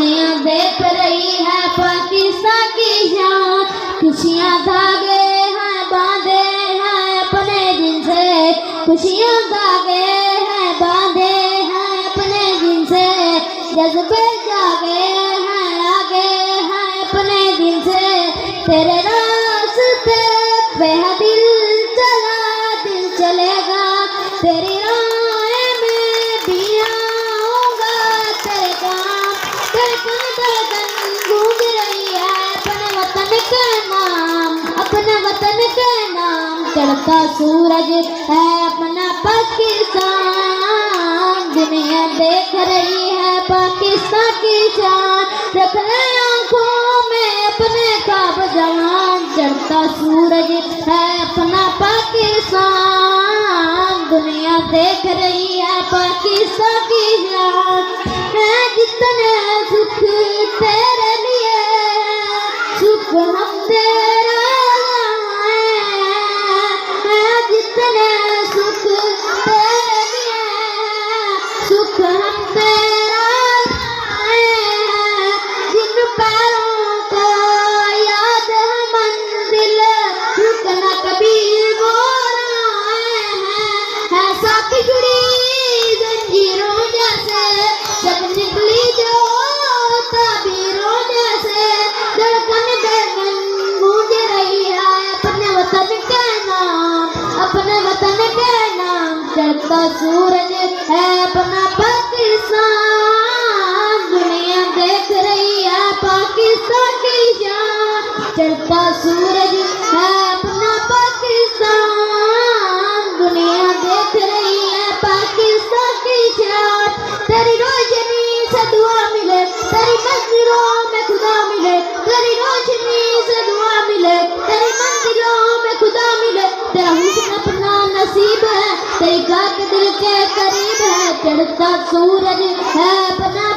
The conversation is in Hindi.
दुनिया देख रही है पाकिस्तान की शान। खुशियाँ धागे हैं बांधे हैं अपने दिन से, खुशियाँ धागे हैं बांधे हैं अपने दिन से, जज्बे जागे हैं आगे हैं अपने दिन से। तेरे रास्ते पे है दिल चला दिल चलेगा, तेरी राह में भी आऊंगा तेरे काम। धड़कन गूंज रही है अपने वतन के नाम, अपने वतन के नाम। चढ़ता सूरज है अपना पाकिस्तान, दुनिया देख रही है पाकिस्तान की शान। रख ले आंखों में अपने ख्वाब जवान, चढ़ता सूरज है अपना पाकिस्तान, दुनिया देख रही है पाकिस्तान की शान। है जितने सुख तेरे लिए सुख हम तेरा है, जितने सुख तेरे लिए सुख हम तेरा है। जिन पैरों को याद है मंजिल रुकना कभी वो है साथी जुड़ी जंजीरों जैसे, जब निकली जो ताबीरों जैसे। धड़कन गूंज रही है अपने वतन के नाम, अपने वतन के नाम। चढ़ता सूरज है अपना पाकिस्तान, दुनिया देख रही है पाकिस्तान की शान। चढ़ता सूरज है अपना पाकिस्तान, दुनिया देख रही है पाकिस्तान की शान। तेरी रोशनी से दुआ मिले, तेरी मंजिलों में खुदा मिले, तेरी रोशनी से दुआ मिले, तेरी मंजिलों में खुदा मिले। तेरा हुस्न अपना नसीब है, तेरी गात दिल के करीब है। चढ़ता सूरज है अपना